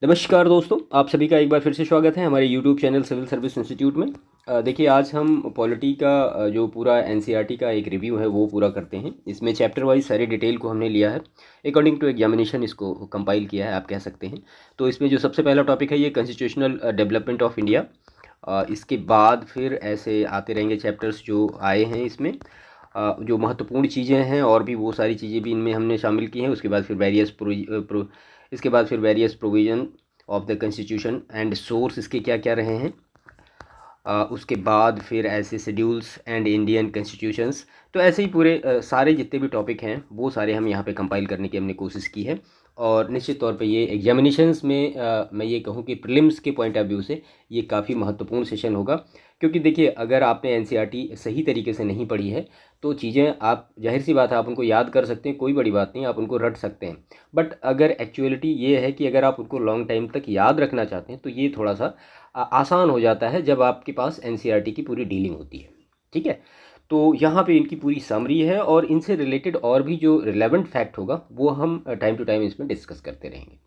नमस्कार दोस्तों, आप सभी का एक बार फिर से स्वागत है हमारे YouTube channel civil service institute में। देखिए, आज हम पॉलिटी का जो पूरा एनसीईआरटी का एक रिव्यू है वो पूरा करते हैं। इसमें चैप्टर वाइज सारी डिटेल को हमने लिया है, अकॉर्डिंग टू एग्जामिनेशन इसको कंपाइल किया है, आप कह सकते हैं। तो इसमें जो सबसे पहला टॉपिक है ये कॉन्स्टिट्यूशनल डेवलपमेंट ऑफ इंडिया। इसके बाद फिर ऐसे आते रहेंगे चैप्टर्स जो आए हैं इसमें। जो महत्वपूर्ण चीज़ें हैं और भी वो सारी चीज़ें भी इनमें हमने शामिल की हैं। उसके बाद फिर इसके बाद फिर various provision of the constitution and source इसके क्या क्या रहे हैं। उसके बाद फिर ऐसे शेड्यूल्स एंड इंडियन कॉन्स्टिट्यूशंस। तो ऐसे ही पूरे सारे जितने भी टॉपिक हैं वो सारे हम यहाँ पे कंपाइल करने की हमने कोशिश की है। और निश्चित तौर पे ये एग्जामिनेशंस में मैं ये कहूँ कि प्रीलिम्स के पॉइंट ऑफ व्यू से ये काफ़ी महत्वपूर्ण सेशन होगा। क्योंकि देखिए, अगर आपने एनसीईआरटी सही तरीके से नहीं पढ़ी है तो चीज़ें आप, जाहिर सी बात है, आप उनको याद कर सकते हैं, कोई बड़ी बात नहीं, आप उनको रट सकते हैं। बट अगर एक्चुअलिटी ये है कि अगर आप उनको लॉन्ग टाइम तक याद रखना चाहते हैं तो ये थोड़ा सा आसान हो जाता है जब आपके पास एनसीईआरटी की पूरी डीलिंग होती है। ठीक है, तो यहाँ पे इनकी पूरी समरी है और इनसे रिलेटेड और भी जो रिलेवेंट फैक्ट होगा वो हम टाइम टू टाइम इसमें डिस्कस करते रहेंगे।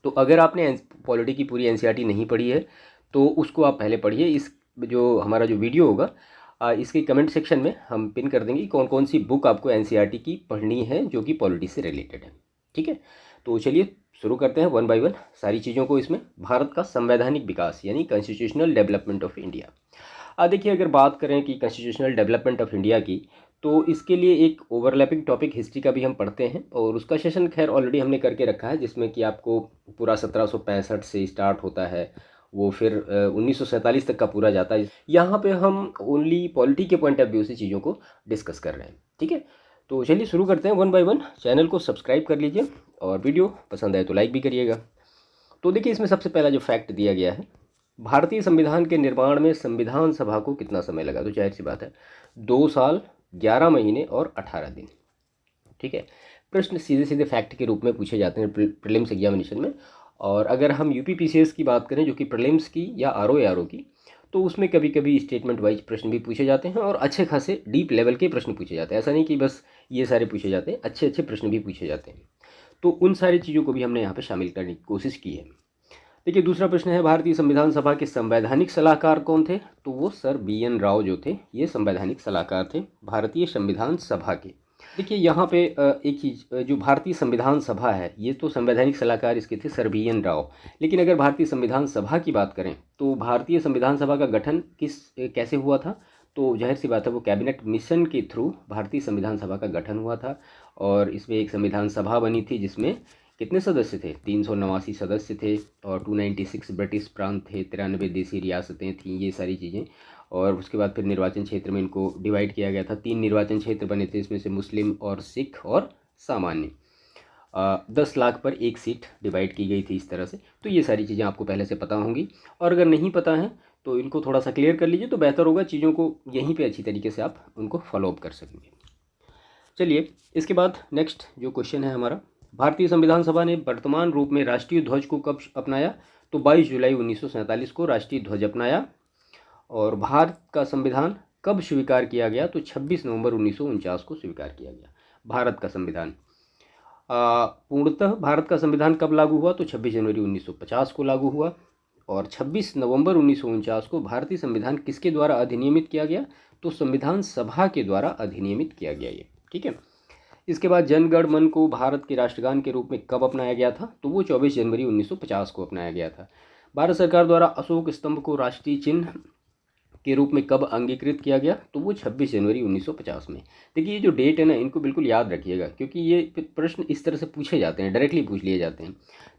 तो अगर आपने पॉलिटी की पूरी एनसीईआरटी नहीं पढ़ी है तो उसको आप पहले पढ़िए। इस जो हमारा जो वीडियो होगा इसके कमेंट सेक्शन में हम पिन कर देंगे कौन कौन सी बुक आपको एनसीईआरटी की पढ़नी है जो कि पॉलिटी से रिलेटेड है। ठीक है, तो चलिए शुरू करते हैं वन बाय वन सारी चीज़ों को। इसमें भारत का संवैधानिक विकास यानी कॉन्स्टिट्यूशनल डेवलपमेंट ऑफ इंडिया। देखिए, अगर बात करें कि कॉन्स्टिट्यूशनल डेवलपमेंट ऑफ इंडिया की, तो इसके लिए एक ओवरलैपिंग टॉपिक हिस्ट्री का भी हम पढ़ते हैं और उसका सेशन खैर ऑलरेडी हमने करके रखा है, जिसमें कि आपको पूरा 1765 से स्टार्ट होता है, वो फिर 1947 तक का पूरा जाता है। यहाँ पे हम ओनली पॉलिटी के पॉइंट ऑफ व्यू से चीज़ों को डिस्कस कर रहे हैं। ठीक है, तो चलिए शुरू करते हैं वन बाय वन। चैनल को सब्सक्राइब कर लीजिए और वीडियो पसंद आए तो लाइक भी करिएगा। तो देखिए, इसमें सबसे पहला जो फैक्ट दिया गया है, भारतीय संविधान के निर्माण में संविधान सभा को कितना समय लगा। तो जाहिर सी बात है 2 साल 11 महीने और 18 दिन। ठीक है, प्रश्न सीधे सीधे फैक्ट के रूप में पूछे जाते हैं प्रीलिम्स एग्जामिनेशन में। और अगर हम यूपीपीसीएस की बात करें जो कि प्रीलिम्स की या आरओ की, तो उसमें कभी कभी स्टेटमेंट वाइज प्रश्न भी पूछे जाते हैं और अच्छे खासे डीप लेवल के प्रश्न पूछे जाते हैं। ऐसा नहीं कि बस ये सारे पूछे जाते हैं, अच्छे अच्छे प्रश्न भी पूछे जाते हैं। तो उन सारी चीज़ों को भी हमने यहाँ पे शामिल करने की कोशिश की है। देखिए, दूसरा प्रश्न है, भारतीय संविधान सभा के संवैधानिक सलाहकार कौन थे। तो वो सर BN राव जो थे, ये संवैधानिक सलाहकार थे भारतीय संविधान सभा के। देखिए, यहाँ पे एक चीज़, जो भारतीय संविधान सभा है ये तो संवैधानिक सलाहकार इसके थे सर BN राव। लेकिन अगर भारतीय संविधान सभा की बात करें तो भारतीय संविधान सभा का गठन कैसे हुआ था। तो जाहिर सी बात है वो कैबिनेट मिशन के थ्रू भारतीय संविधान सभा का गठन हुआ था। और इसमें एक संविधान सभा बनी थी जिसमें कितने सदस्य थे, 389 सदस्य थे और 296 ब्रिटिश प्रांत थे, 93 देसी रियासतें थीं, ये सारी चीज़ें। और उसके बाद फिर निर्वाचन क्षेत्र में इनको डिवाइड किया गया था। 3 निर्वाचन क्षेत्र बने थे, इसमें से मुस्लिम और सिख और सामान्य। 10 लाख पर एक सीट डिवाइड की गई थी इस तरह से। तो ये सारी चीज़ें आपको पहले से पता होंगी और अगर नहीं पता है तो इनको थोड़ा सा क्लियर कर लीजिए तो बेहतर होगा, चीज़ों को यहीं पे अच्छी तरीके से आप उनको फॉलोअप कर सकेंगे। चलिए, इसके बाद नेक्स्ट जो क्वेश्चन है हमारा, भारतीय संविधान सभा ने वर्तमान रूप में राष्ट्रीय ध्वज को कब अपनाया। तो 22 जुलाई 1947 को राष्ट्रीय ध्वज अपनाया। और भारत का संविधान कब स्वीकार किया गया। तो 26 नवंबर 1949 को स्वीकार किया गया भारत का संविधान। पूर्णतः भारत का संविधान कब लागू हुआ। तो 26 जनवरी 1950 को लागू हुआ। और 26 नवंबर 1949 को भारतीय संविधान किसके द्वारा अधिनियमित किया गया। तो संविधान सभा के द्वारा अधिनियमित किया गया ये। ठीक है, इसके बाद जन गण मन को भारत के राष्ट्रगान के रूप में कब अपनाया गया था। तो वो 24 जनवरी 1950 को अपनाया गया था। भारत सरकार द्वारा अशोक स्तंभ को राष्ट्रीय चिन्ह के रूप में कब अंगीकृत किया गया। तो वो 26 जनवरी 1950 में। देखिए, ये जो डेट है ना, इनको बिल्कुल याद रखिएगा क्योंकि ये प्रश्न इस तरह से पूछे जाते हैं, डायरेक्टली पूछ लिए जाते हैं।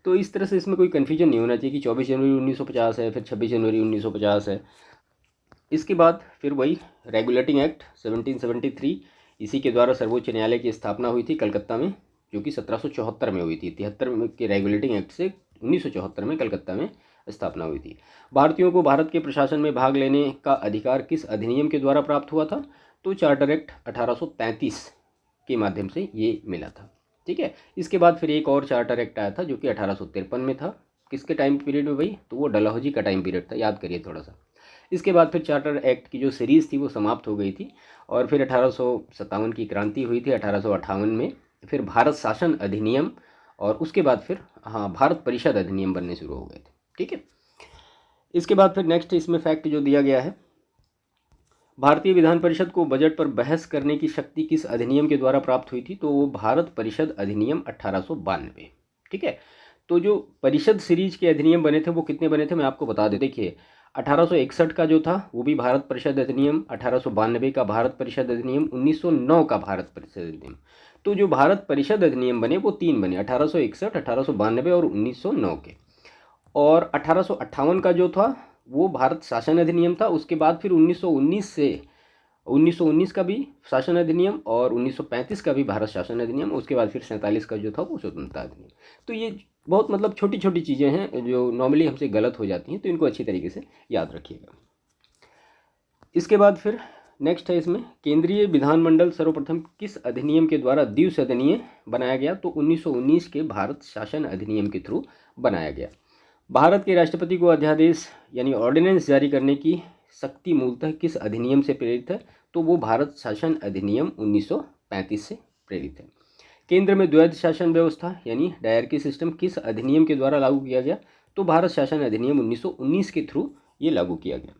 तो इस तरह से इसमें कोई कन्फ्यूजन नहीं होना चाहिए कि 24 जनवरी 1950 है फिर 26 जनवरी 1950 है। इसके बाद फिर वही रेगुलेटिंग एक्ट 1773, इसी के द्वारा सर्वोच्च न्यायालय की स्थापना हुई थी कलकत्ता में, जो कि 1774 में हुई थी। 73 के रेगुलेटिंग एक्ट से 1974 में कलकत्ता में स्थापना हुई थी। भारतीयों को भारत के प्रशासन में भाग लेने का अधिकार किस अधिनियम के द्वारा प्राप्त हुआ था। तो चार्टर एक्ट 1833 के माध्यम से ये मिला था। ठीक है, इसके बाद फिर एक और चार्टर एक्ट आया था जो कि 1853 में था। किसके टाइम पीरियड में भाई। तो वो डलहौजी का टाइम पीरियड था, याद करिए थोड़ा सा। इसके बाद फिर चार्टर एक्ट की जो सीरीज़ थी वो समाप्त हो गई थी और फिर 1857 की क्रांति हुई थी 1858 में। फिर भारत शासन अधिनियम और उसके बाद फिर हाँ भारत परिषद अधिनियम बनने शुरू हो गए थे। ठीक है, इसके बाद फिर नेक्स्ट इसमें फैक्ट जो दिया गया है, भारतीय विधान परिषद को बजट पर बहस करने की शक्ति किस अधिनियम के द्वारा प्राप्त हुई थी? तो वो भारत परिषद अधिनियम 1892। ठीक है, तो जो परिषद सीरीज के अधिनियम बने थे वो कितने बने थे मैं आपको बता दें। देखिए 1861 का जो था वो भी भारत परिषद अधिनियम, 1892 का भारत परिषद अधिनियम, 1909 का भारत परिषद अधिनियम। तो जो भारत परिषद अधिनियम बने वो 3 बने, 1861, 1892 और 1909 के। और 1858 का जो था वो भारत शासन अधिनियम था। उसके बाद फिर 1919 का भी शासन अधिनियम और 1935 का भी भारत शासन अधिनियम। उसके बाद फिर 47 का जो था वो स्वतंत्रता अधिनियम। तो ये बहुत मतलब छोटी छोटी चीज़ें हैं जो नॉर्मली हमसे गलत हो जाती हैं, तो इनको अच्छी तरीके से याद रखिएगा। इसके बाद फिर नेक्स्ट है इसमें, केंद्रीय विधानमंडल सर्वप्रथम किस अधिनियम के द्वारा द्विसदनीय बनाया गया? तो 1919 के भारत शासन अधिनियम के थ्रू बनाया गया। भारत के राष्ट्रपति को अध्यादेश यानी ऑर्डिनेंस जारी करने की शक्ति मूलतः किस अधिनियम से प्रेरित है? तो वो भारत शासन अधिनियम 1935 से प्रेरित है। केंद्र में द्वैध शासन व्यवस्था यानी डायरकी सिस्टम किस अधिनियम के द्वारा लागू किया गया? तो भारत शासन अधिनियम 1919 के थ्रू ये लागू किया गया।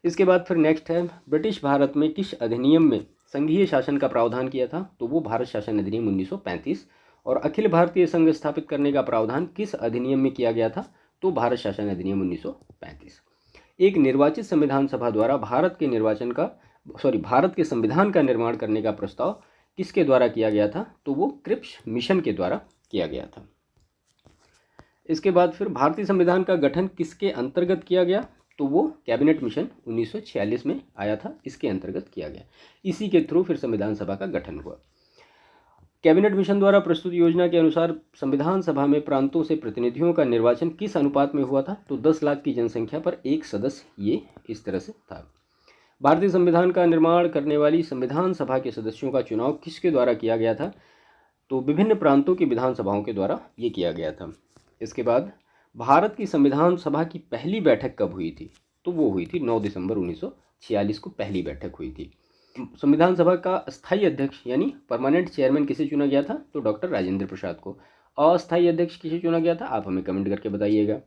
इसके बाद फिर नेक्स्ट है, ब्रिटिश भारत में किस अधिनियम में संघीय शासन का प्रावधान किया था? तो वो भारत शासन अधिनियम 1935। और अखिल भारतीय संघ स्थापित करने का प्रावधान किस अधिनियम में किया गया था? तो भारत शासन अधिनियम 1935। एक निर्वाचित संविधान सभा द्वारा भारत के संविधान का निर्माण करने का प्रस्ताव किसके द्वारा किया गया था? तो वो क्रिप्स मिशन के द्वारा किया गया था। इसके बाद फिर भारतीय संविधान का गठन किसके अंतर्गत किया गया? तो वो कैबिनेट मिशन 1946 में आया था, इसके अंतर्गत किया गया। इसी के थ्रू फिर संविधान सभा का गठन हुआ। कैबिनेट मिशन द्वारा प्रस्तुत योजना के अनुसार संविधान सभा में प्रांतों से प्रतिनिधियों का निर्वाचन किस अनुपात में हुआ था? तो 10 लाख की जनसंख्या पर एक सदस्य, ये इस तरह से था। भारतीय संविधान का निर्माण करने वाली संविधान सभा के सदस्यों का चुनाव किसके द्वारा किया गया था? तो विभिन्न प्रांतों की विधानसभाओं के द्वारा ये किया गया था। इसके बाद भारत की संविधान सभा की पहली बैठक कब हुई थी? तो वो हुई थी 9 दिसंबर 1946 को पहली बैठक हुई थी। संविधान सभा का अस्थायी अध्यक्ष यानी परमानेंट चेयरमैन किसे चुना गया था? तो डॉक्टर राजेंद्र प्रसाद को। अस्थायी अध्यक्ष किसे चुना गया था? आप हमें कमेंट करके बताइएगा।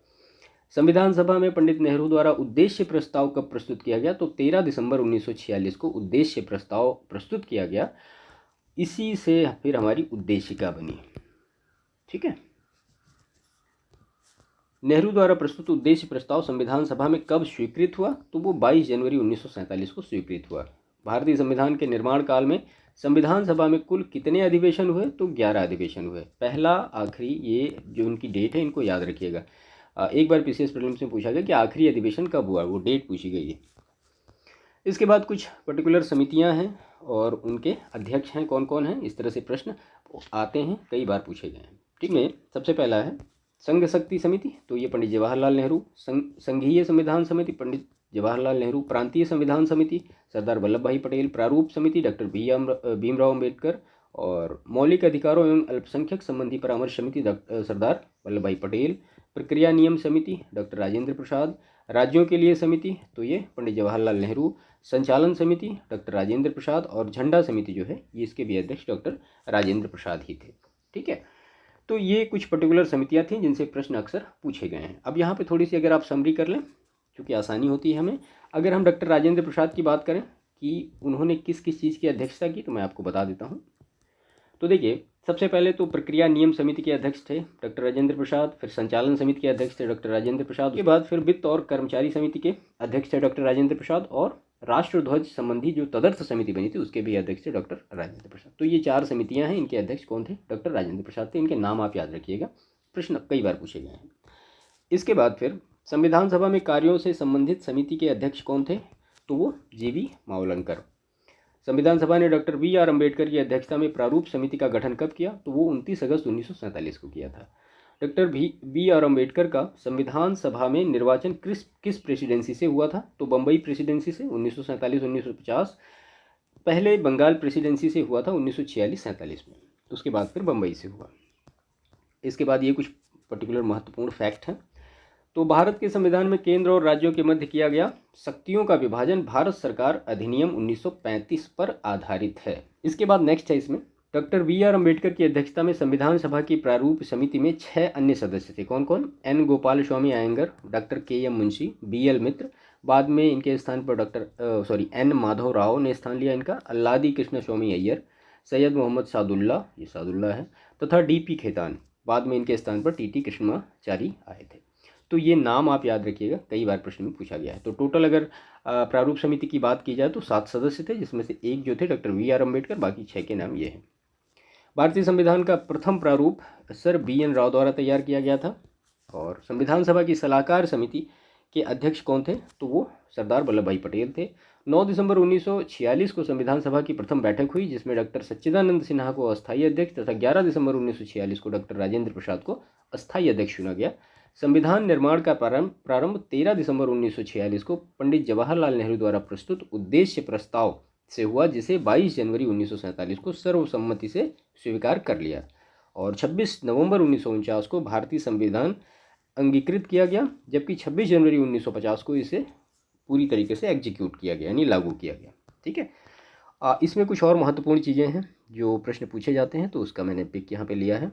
संविधान सभा में पंडित नेहरू द्वारा उद्देश्य प्रस्ताव कब प्रस्तुत किया गया? तो 13 दिसंबर 1946 को उद्देश्य प्रस्ताव प्रस्तुत किया गया। इसी से फिर हमारी उद्देशिका बनी। ठीक है, नेहरू द्वारा प्रस्तुत उद्देश्य प्रस्ताव संविधान सभा में कब स्वीकृत हुआ? तो वो 22 जनवरी 1947 को स्वीकृत हुआ। भारतीय संविधान के निर्माण काल में संविधान सभा में कुल कितने अधिवेशन हुए? तो 11 अधिवेशन हुए। पहला आखिरी, ये जो उनकी डेट है इनको याद रखिएगा। एक बार पीसीएस प्रीलिम्स में पूछा गया कि आखिरी अधिवेशन कब हुआ, वो डेट पूछी गई है। इसके बाद कुछ पर्टिकुलर समितियां हैं और उनके अध्यक्ष हैं कौन कौन हैं, इस तरह से प्रश्न आते हैं, कई बार पूछे गए हैं। ठीक है, सबसे पहला है संघ शक्ति समिति, तो ये पंडित जवाहरलाल नेहरू। संघीय संविधान समिति पंडित जवाहरलाल नेहरू। प्रांतीय संविधान समिति सरदार वल्लभ भाई पटेल। प्रारूप समिति डॉक्टर भीमराव अम्बेडकर। और मौलिक अधिकारों एवं अल्पसंख्यक संबंधी परामर्श समिति सरदार वल्लभ भाई पटेल। प्रक्रिया नियम समिति डॉक्टर राजेंद्र प्रसाद। राज्यों के लिए समिति तो ये पंडित जवाहरलाल नेहरू। संचालन समिति डॉक्टर राजेंद्र प्रसाद। और झंडा समिति जो है ये इसके भी अध्यक्ष डॉक्टर राजेंद्र प्रसाद ही थे। ठीक है, तो ये कुछ पर्टिकुलर समितियां थीं जिनसे प्रश्न अक्सर पूछे गए हैं। अब यहाँ पे थोड़ी सी अगर आप समरी कर लें, क्योंकि आसानी होती है हमें। अगर हम डॉक्टर राजेंद्र प्रसाद की बात करें कि उन्होंने किस किस चीज़ की अध्यक्षता की, तो मैं आपको बता देता हूँ। तो देखिए, सबसे पहले तो प्रक्रिया नियम समिति के अध्यक्ष थे डॉक्टर राजेंद्र प्रसाद। फिर संचालन समिति के अध्यक्ष थे डॉक्टर राजेंद्र प्रसाद। के बाद फिर वित्त और कर्मचारी समिति के अध्यक्ष थे डॉक्टर राजेंद्र प्रसाद। और राष्ट्र ध्वज संबंधी जो तदर्थ समिति बनी थी उसके भी अध्यक्ष थे डॉक्टर राजेंद्र प्रसाद। तो ये 4 समितियां हैं, इनके अध्यक्ष कौन थे? डॉक्टर राजेंद्र प्रसाद थे। इनके नाम आप याद रखिएगा, प्रश्न कई बार पूछे गए हैं। इसके बाद फिर संविधान सभा में कार्यों से संबंधित समिति के अध्यक्ष कौन थे? तो वो जीवी मावलंकर। संविधान सभा ने डॉक्टर बी.आर. अम्बेडकर की अध्यक्षता में प्रारूप समिति का गठन कब किया? तो वो 29 अगस्त 1947 को किया था। Doctor B R. अम्बेडकर का संविधान सभा में निर्वाचन किस प्रेसिडेंसी से हुआ था? तो बम्बई प्रेसिडेंसी से 1947-1950। पहले बंगाल प्रेसिडेंसी से हुआ था 1946-47 में, उसके बाद फिर बम्बई से हुआ। इसके बाद ये कुछ पर्टिकुलर महत्वपूर्ण फैक्ट हैं। तो भारत के संविधान में केंद्र और राज्यों के मध्य किया गया शक्तियों का विभाजन भारत सरकार अधिनियम 1935 पर आधारित है। इसके बाद नेक्स्ट है इसमें डॉक्टर बी आर अम्बेडकर की अध्यक्षता में संविधान सभा की प्रारूप समिति में 6 अन्य सदस्य थे। कौन कौन? एन गोपाल स्वामी अयंगर, डॉक्टर के एम मुंशी, बी एल मित्र, बाद में इनके स्थान पर एन माधव राव ने स्थान लिया इनका, अल्लादी कृष्ण स्वामी अय्यर, सैयद मोहम्मद सादुल्ला, ये सादुल्ला है, तथा डी पी खेतान, बाद में इनके स्थान पर टी टी कृष्णमाचारी आए थे। तो ये नाम आप याद रखिएगा, कई बार प्रश्न में पूछा गया है। तो टोटल अगर प्रारूप समिति की बात की जाए तो 7 सदस्य थे, जिसमें से एक जो थे डॉक्टर बी आर अम्बेडकर, बाकी 6 के नाम ये हैं। भारतीय संविधान का प्रथम प्रारूप सर बी एन राव द्वारा तैयार किया गया था। और संविधान सभा की सलाहकार समिति के अध्यक्ष कौन थे? तो वो सरदार वल्लभ भाई पटेल थे। 9 दिसंबर 1946 को संविधान सभा की प्रथम बैठक हुई, जिसमें डॉक्टर सच्चिदानंद सिन्हा को अस्थायी अध्यक्ष तथा 11 दिसंबर 1946 को डॉक्टर राजेंद्र प्रसाद को अस्थायी अध्यक्ष चुना गया। संविधान निर्माण का प्रारंभ 13 दिसंबर 1946 को पंडित जवाहरलाल नेहरू द्वारा प्रस्तुत उद्देश्य प्रस्ताव से हुआ, जिसे 22 जनवरी 1947 को सर्वसम्मति से स्वीकार कर लिया और 26 नवंबर 1949 को भारतीय संविधान अंगीकृत किया गया, जबकि 26 जनवरी 1950 को इसे पूरी तरीके से एग्जीक्यूट किया गया, यानी लागू किया गया। ठीक है, इसमें कुछ और महत्वपूर्ण चीज़ें हैं जो प्रश्न पूछे जाते हैं, तो उसका मैंने पिक यहाँ पे लिया है।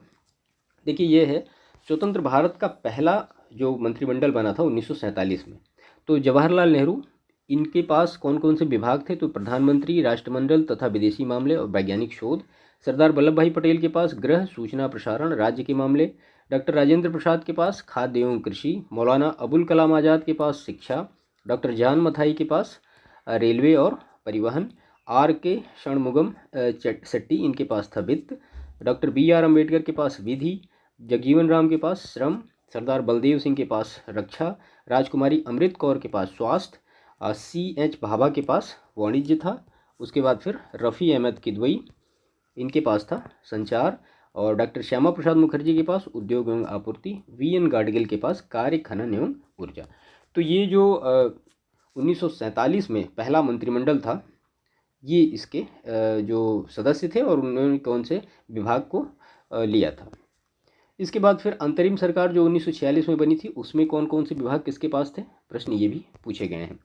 देखिए, ये है स्वतंत्र भारत का पहला जो मंत्रिमंडल बना था 1947 में। तो जवाहरलाल नेहरू, इनके पास कौन कौन से विभाग थे? तो प्रधानमंत्री, राष्ट्रमंडल तथा विदेशी मामले और वैज्ञानिक शोध। सरदार वल्लभ भाई पटेल के पास गृह, सूचना, प्रसारण, राज्य के मामले। डॉक्टर राजेंद्र प्रसाद के पास खाद्य एवं कृषि। मौलाना अबुल कलाम आज़ाद के पास शिक्षा। डॉक्टर जान मथाई के पास रेलवे और परिवहन। आर के षणमुगम शेट्टी, इनके पास था वित्त। डॉक्टर बी आर अम्बेडकर के पास विधि। जगजीवन राम के पास श्रम। सरदार बलदेव सिंह के पास रक्षा। राजकुमारी अमृत कौर के पास स्वास्थ्य। सी एच भाभा के पास वाणिज्य था। उसके बाद फिर रफ़ी अहमद किदवई, इनके पास था संचार। और डॉक्टर श्यामा प्रसाद मुखर्जी के पास उद्योग एवं आपूर्ति। वी एन गाडगिल के पास कार्य, खनन एवं ऊर्जा। तो ये जो 1947 में पहला मंत्रिमंडल था, ये इसके जो सदस्य थे और उन्होंने कौन से विभाग को लिया था। इसके बाद फिर अंतरिम सरकार जो 1946 में बनी थी, उसमें कौन कौन से विभाग किसके पास थे? प्रश्न ये भी पूछे गए हैं।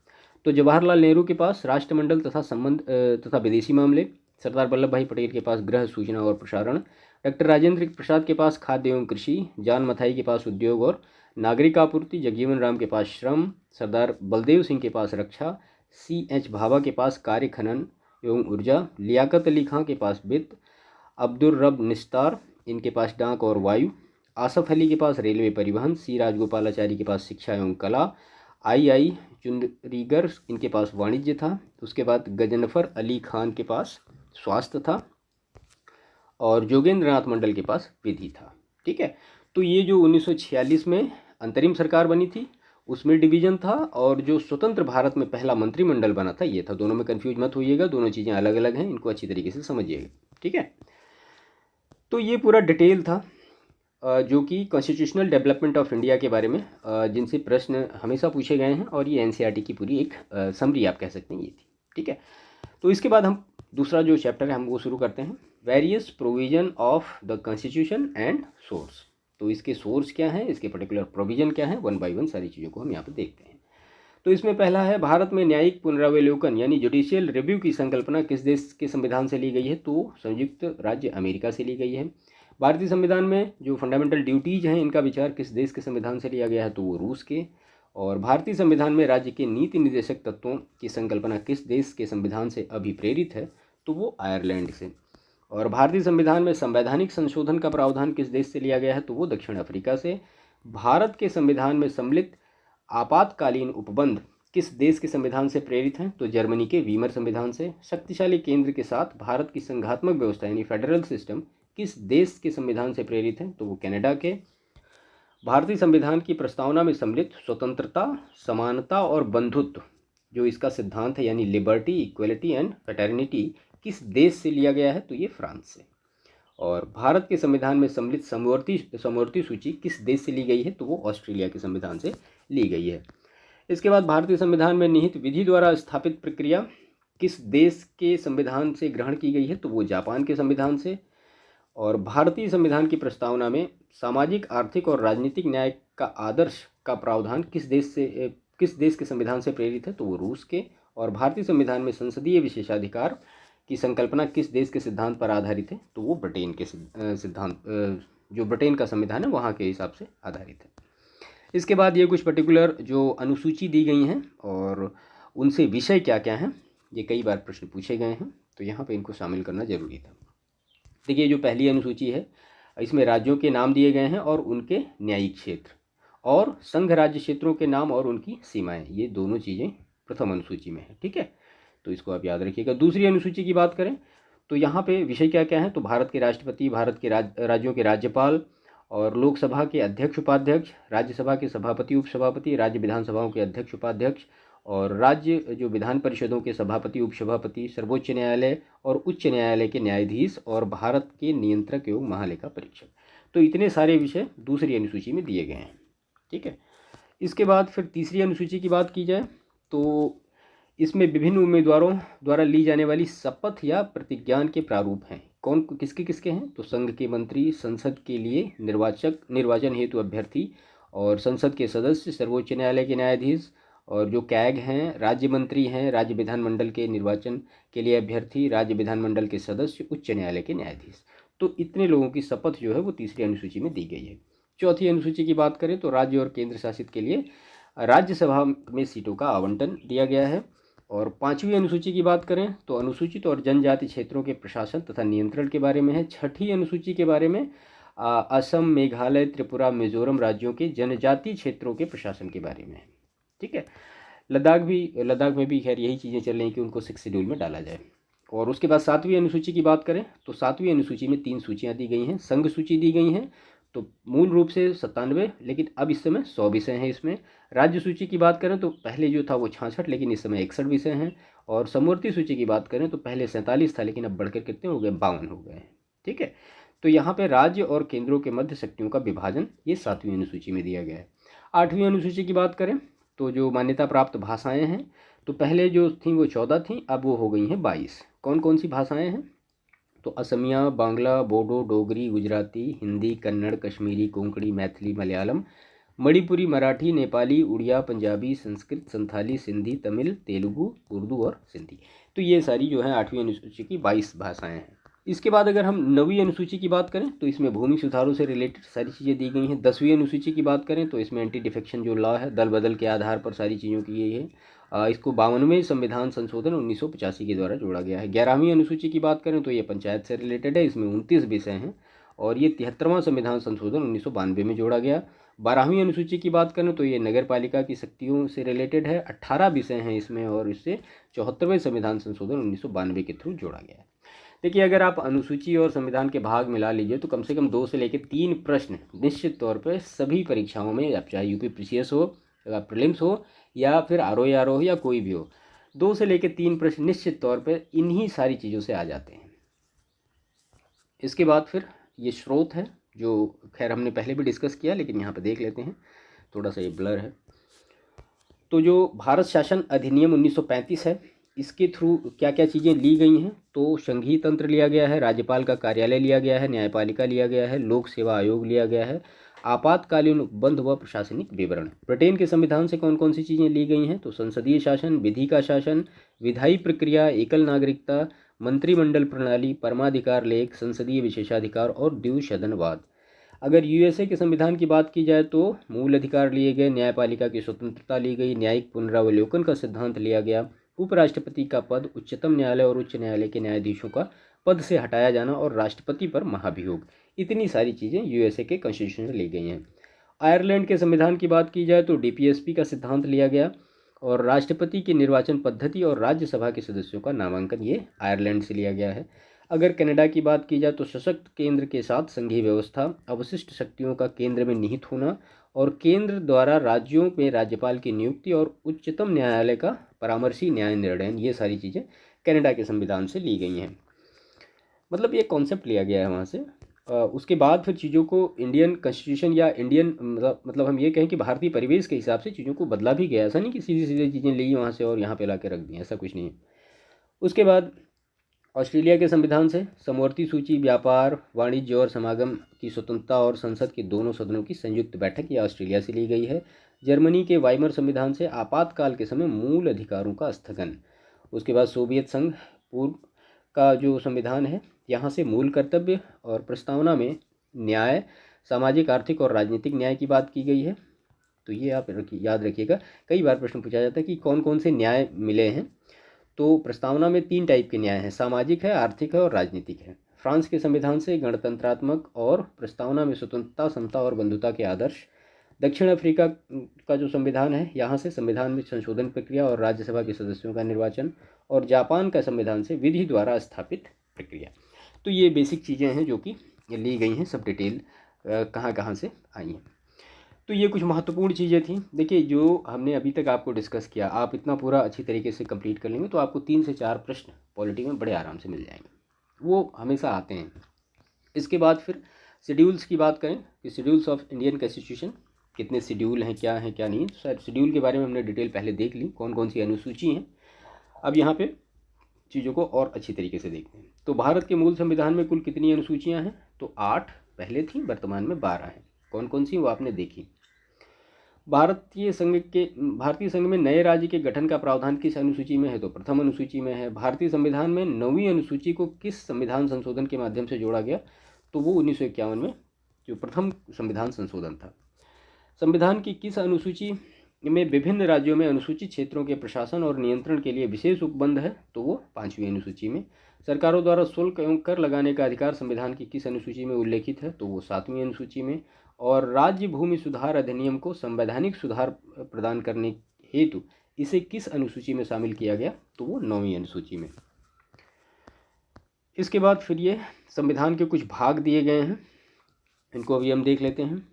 तो जवाहरलाल नेहरू के पास राष्ट्रमंडल तथा संबंध तथा विदेशी मामले। सरदार वल्लभ भाई पटेल के पास गृह, सूचना और प्रसारण। डॉक्टर राजेंद्र प्रसाद के पास खाद्य एवं कृषि। जान मथाई के पास उद्योग और नागरिक आपूर्ति। जगजीवन राम के पास श्रम। सरदार बलदेव सिंह के पास रक्षा। सी एच भाभा के पास कार्य, खनन एवं ऊर्जा। लियाकत अली खां के पास वित्त। अब्दुल रब निस्तार, इनके पास डाक और वायु। आसफ अली के पास रेलवे, परिवहन। सी राजगोपालाचारी के पास शिक्षा एवं कला। आई चुंदरीगर, इनके पास वाणिज्य था। उसके बाद गजनफर अली खान के पास स्वास्थ्य था और जोगेंद्र नाथ मंडल के पास विधि था। ठीक है, तो ये जो 1946 में अंतरिम सरकार बनी थी, उसमें डिवीजन था, और जो स्वतंत्र भारत में पहला मंत्रिमंडल बना था ये था। दोनों में कंफ्यूज मत होइएगा, दोनों चीज़ें अलग अलग हैं, इनको अच्छी तरीके से समझिएगा। ठीक है, तो ये पूरा डिटेल था जो कि कॉन्स्टिट्यूशनल डेवलपमेंट ऑफ इंडिया के बारे में जिनसे प्रश्न हमेशा पूछे गए हैं, और ये एनसीईआरटी की पूरी एक समरी आप कह सकते हैं ये थी। ठीक है, तो इसके बाद हम दूसरा जो चैप्टर है हम वो शुरू करते हैं, various provision of the constitution and source. तो इसके सोर्स क्या हैं, इसके पर्टिकुलर प्रोविजन क्या है, वन बाय वन सारी चीज़ों को हम यहाँ पर देखते हैं। तो इसमें पहला है, भारत में न्यायिक पुनरावलोकन यानी जुडिशियल रिव्यू की संकल्पना किस देश के संविधान से ली गई है? तो संयुक्त राज्य अमेरिका से ली गई है। भारतीय संविधान में जो फंडामेंटल ड्यूटीज़ हैं, इनका विचार किस देश के संविधान से लिया गया है? तो वो रूस के। और भारतीय संविधान में राज्य के नीति निर्देशक तत्वों की संकल्पना किस देश के संविधान से अभिप्रेरित है? तो वो आयरलैंड से। और भारतीय संविधान में संवैधानिक संशोधन का प्रावधान किस देश से लिया गया है? तो वो दक्षिण अफ्रीका से। भारत के संविधान में सम्मिलित आपातकालीन उपबंध किस देश के संविधान से प्रेरित हैं? तो जर्मनी के वीमर संविधान से। शक्तिशाली केंद्र के साथ भारत की संघात्मक व्यवस्था यानी फेडरल सिस्टम किस देश के संविधान से प्रेरित हैं? तो वो कनाडा के। भारतीय संविधान की प्रस्तावना में सम्मिलित स्वतंत्रता, समानता और बंधुत्व जो इसका सिद्धांत है यानी लिबर्टी, इक्वलिटी एंड फ्रेटर्निटी किस देश से लिया गया है? तो ये फ्रांस से। और भारत के संविधान में सम्मिलित समवर्ती सूची किस देश से ली गई है? तो वो ऑस्ट्रेलिया के संविधान से ली गई है। इसके बाद भारतीय संविधान में निहित विधि द्वारा स्थापित प्रक्रिया किस देश के संविधान से ग्रहण की गई है? तो वो जापान के संविधान से। और भारतीय संविधान की प्रस्तावना में सामाजिक, आर्थिक और राजनीतिक न्याय का आदर्श का प्रावधान किस देश के संविधान से प्रेरित है? तो वो रूस के। और भारतीय संविधान में संसदीय विशेषाधिकार की संकल्पना किस देश के सिद्धांत पर आधारित है, तो वो ब्रिटेन के सिद्धांत, जो ब्रिटेन का संविधान है वहाँ के हिसाब से आधारित है। इसके बाद ये कुछ पर्टिकुलर जो अनुसूची दी गई हैं और उनसे विषय क्या क्या हैं, ये कई बार प्रश्न पूछे गए हैं, तो यहाँ पे इनको शामिल करना जरूरी था। देखिए जो पहली अनुसूची है इसमें राज्यों के नाम दिए गए हैं और उनके न्यायिक क्षेत्र, और संघ राज्य क्षेत्रों के नाम और उनकी सीमाएं, ये दोनों चीज़ें प्रथम अनुसूची में है। ठीक है, तो इसको आप याद रखिएगा। दूसरी अनुसूची की बात करें तो यहाँ पे विषय क्या क्या है, तो भारत के राष्ट्रपति, भारत के राज्यों के राज्यपाल और लोकसभा के अध्यक्ष उपाध्यक्ष, राज्यसभा के सभापति उपसभापति, राज्य विधानसभाओं के अध्यक्ष उपाध्यक्ष और राज्य जो विधान परिषदों के सभापति उपसभापति, सर्वोच्च न्यायालय और उच्च न्यायालय के न्यायाधीश और भारत के नियंत्रक एवं महालेखा परीक्षक। तो इतने सारे विषय दूसरी अनुसूची में दिए गए हैं। ठीक है, इसके बाद फिर तीसरी अनुसूची की बात की जाए तो इसमें विभिन्न उम्मीदवारों द्वारा ली जाने वाली शपथ या प्रतिज्ञान के प्रारूप हैं। कौन किसके किसके हैं, तो संघ के मंत्री, संसद के लिए निर्वाचन हेतु अभ्यर्थी और संसद के सदस्य, सर्वोच्च न्यायालय के न्यायाधीश और जो कैग हैं, राज्य मंत्री हैं, राज्य विधानमंडल के निर्वाचन के लिए अभ्यर्थी, राज्य विधानमंडल के सदस्य, उच्च न्यायालय के न्यायाधीश। तो इतने लोगों की शपथ जो है वो तीसरी अनुसूची में दी गई है। चौथी अनुसूची की बात करें तो राज्य और केंद्र शासित के लिए राज्यसभा में सीटों का आवंटन दिया गया है। और पांचवी अनुसूची की बात करें तो अनुसूचित और जनजाति क्षेत्रों के प्रशासन तथा नियंत्रण के बारे में है। छठी अनुसूची के बारे में असम, मेघालय, त्रिपुरा, मिजोरम राज्यों के जनजाति क्षेत्रों के प्रशासन के बारे में है। ठीक है, लद्दाख में भी खैर यही चीज़ें चल रही कि उनको 6 शेड्यूल में डाला जाए। और उसके बाद सातवीं अनुसूची की बात करें तो सातवीं अनुसूची में 3 सूचियाँ दी गई हैं। संघ सूची दी गई हैं, तो मूल रूप से 97, लेकिन अब इस समय 100 विषय हैं इसमें। राज्य सूची की बात करें तो पहले जो था वो 66, लेकिन इस समय 61 विषय हैं। और समवर्ती सूची की बात करें तो पहले 47 था, लेकिन अब बढ़कर कितने हो गए, 52 हो गए हैं। ठीक है, तो यहाँ पे राज्य और केंद्रों के मध्य शक्तियों का विभाजन ये सातवीं अनुसूची में दिया गया है। आठवीं अनुसूची की बात करें तो जो मान्यता प्राप्त भाषाएं हैं, तो पहले जो थी वो 14 थी, अब वो हो गई हैं 22। कौन कौन सी भाषाएं हैं, तो असमिया, बांग्ला, बोडो, डोगरी, गुजराती, हिंदी, कन्नड़, कश्मीरी, कोंकणी, मैथिली, मलयालम, मणिपुरी, मराठी, नेपाली, उड़िया, पंजाबी, संस्कृत, संथाली, सिंधी, तमिल, तेलुगु, उर्दू और सिंधी। तो ये सारी जो है आठवीं अनुसूची की 22 भाषाएं हैं। इसके बाद अगर हम नवीं अनुसूची की बात करें तो इसमें भूमि सुधारों से रिलेटेड सारी चीज़ें दी गई हैं। 10वीं अनुसूची की बात करें तो इसमें एंटी डिफेक्शन जो लॉ है, दल बदल के आधार पर सारी चीज़ों की गई है। इसको 52वें संविधान संशोधन 1985 के द्वारा जोड़ा गया है। 11वीं अनुसूची की बात करें तो ये पंचायत से रिलेटेड है, इसमें 29 विषय हैं और ये 73वां संविधान संशोधन 1992 में जोड़ा गया। 12वीं अनुसूची की बात करें तो ये नगर पालिका की शक्तियों से रिलेटेड है, 18 विषय हैं इसमें और इससे 74वें संविधान संशोधन 1992 के थ्रू जोड़ा गया है। देखिए अगर आप अनुसूची और संविधान के भाग मिला लीजिए तो कम से कम 2 से लेकर 3 प्रश्न निश्चित तौर पर सभी परीक्षाओं में, आप चाहे यूपी पीसीएस हो, प्रीलिम्स हो या फिर आरओ हो या कोई भी हो, 2 से लेकर 3 प्रश्न निश्चित तौर पर इन्हीं सारी चीज़ों से आ जाते हैं। इसके बाद फिर ये स्रोत है जो खैर हमने पहले भी डिस्कस किया, लेकिन यहाँ पे देख लेते हैं, थोड़ा सा ये ब्लर है। तो जो भारत शासन अधिनियम 1935 है, इसके थ्रू क्या क्या चीज़ें ली गई हैं, तो संघीय तंत्र लिया गया है, राज्यपाल का कार्यालय लिया गया है, न्यायपालिका लिया गया है, लोक सेवा आयोग लिया गया है, आपातकालीन उपबंध व प्रशासनिक विवरण। ब्रिटेन के संविधान से कौन कौन सी चीज़ें ली गई हैं, तो संसदीय शासन, विधि का शासन, विधायी प्रक्रिया, एकल नागरिकता, मंत्रिमंडल प्रणाली, परमाधिकार लेख, संसदीय विशेषाधिकार और द्विसदनवाद। अगर यूएसए के संविधान की बात की जाए तो मूल अधिकार लिए गए, न्यायपालिका की स्वतंत्रता ली गई, न्यायिक पुनरावलोकन का सिद्धांत लिया गया, उपराष्ट्रपति का पद, उच्चतम न्यायालय और उच्च न्यायालय के न्यायाधीशों का पद से हटाया जाना और राष्ट्रपति पर महाभियोग, इतनी सारी चीज़ें यूएसए के कॉन्स्टिट्यूशन में ली गई हैं। आयरलैंड के संविधान की बात की जाए तो डीपीएसपी का सिद्धांत लिया गया और राष्ट्रपति की निर्वाचन पद्धति और राज्यसभा के सदस्यों का नामांकन ये आयरलैंड से लिया गया है। अगर कनाडा की बात की जाए तो सशक्त केंद्र के साथ संघीय व्यवस्था, अवशिष्ट शक्तियों का केंद्र में निहित होना और केंद्र द्वारा राज्यों में राज्यपाल की नियुक्ति और उच्चतम न्यायालय का परामर्शी न्याय निर्णय, ये सारी चीज़ें कनाडा के संविधान से ली गई हैं। मतलब ये कॉन्सेप्ट लिया गया है वहाँ से। उसके बाद फिर चीज़ों को इंडियन कॉन्स्टिट्यूशन या इंडियन मतलब हम ये कहें कि भारतीय परिवेश के हिसाब से चीज़ों को बदला भी गया। ऐसा नहीं कि सीधी सीधी चीज़ें ली वहाँ से और यहाँ पे ला के रख दी, ऐसा कुछ नहीं है। उसके बाद ऑस्ट्रेलिया के संविधान से समवर्ती सूची, व्यापार, वाणिज्य और समागम की स्वतंत्रता और संसद के दोनों सदनों की संयुक्त बैठक यह ऑस्ट्रेलिया से ली गई है। जर्मनी के वाइमर संविधान से आपातकाल के समय मूल अधिकारों का स्थगन। उसके बाद सोवियत संघ पूर्व का जो संविधान है, यहाँ से मूल कर्तव्य और प्रस्तावना में न्याय, सामाजिक, आर्थिक और राजनीतिक न्याय की बात की गई है। तो ये आप याद रखिएगा, कई बार प्रश्न पूछा जाता है कि कौन कौन से न्याय मिले हैं। तो प्रस्तावना में 3 टाइप के न्याय हैं, सामाजिक है, आर्थिक है और राजनीतिक है। फ्रांस के संविधान से गणतंत्रात्मक और प्रस्तावना में स्वतंत्रता, समता और बंधुता के आदर्श। दक्षिण अफ्रीका का जो संविधान है, यहाँ से संविधान में संशोधन प्रक्रिया और राज्यसभा के सदस्यों का निर्वाचन। और जापान का संविधान से विधि द्वारा स्थापित प्रक्रिया। तो ये बेसिक चीज़ें हैं जो कि ली गई हैं, सब डिटेल कहाँ कहाँ से आई हैं। तो ये कुछ महत्वपूर्ण चीज़ें थी। देखिए, जो हमने अभी तक आपको डिस्कस किया, आप इतना पूरा अच्छी तरीके से कंप्लीट कर लेंगे तो आपको 3 से 4 प्रश्न पॉलिटी में बड़े आराम से मिल जाएंगे, वो हमेशा आते हैं। इसके बाद फिर शेड्यूल्स की बात करें कि शेड्यूल्स ऑफ इंडियन कॉन्स्टिट्यूशन, कितने शेड्यूल हैं, क्या हैं क्या नहीं। तो शायद शेड्यूल के बारे में हमने डिटेल पहले देख ली, कौन कौन सी अनुसूची हैं। अब यहाँ पे चीज़ों को और अच्छी तरीके से देखते हैं। तो भारत के मूल संविधान में कुल कितनी अनुसूचियाँ हैं? तो 8 पहले थी, वर्तमान में 12 हैं। कौन कौन सी वो आपने देखी। भारतीय संघ में नए राज्य के गठन का प्रावधान किस अनुसूची में है? तो प्रथम अनुसूची में है। भारतीय संविधान में 9वीं अनुसूची को किस संविधान संशोधन के माध्यम से जोड़ा गया? तो वो 1951 में जो प्रथम संविधान संशोधन था। संविधान की किस अनुसूची में विभिन्न राज्यों में अनुसूचित क्षेत्रों के प्रशासन और नियंत्रण के लिए विशेष उपबंध है? तो वो 5वीं अनुसूची में। सरकारों द्वारा शुल्क एवं कर लगाने का अधिकार संविधान की किस अनुसूची में उल्लेखित है? तो वो 7वीं अनुसूची में। और राज्य भूमि सुधार अधिनियम को संवैधानिक सुधार प्रदान करने हेतु इसे किस अनुसूची में शामिल किया गया? तो वो 9वीं अनुसूची में। इसके बाद फिर ये संविधान के कुछ भाग दिए गए हैं, इनको अभी हम देख लेते हैं।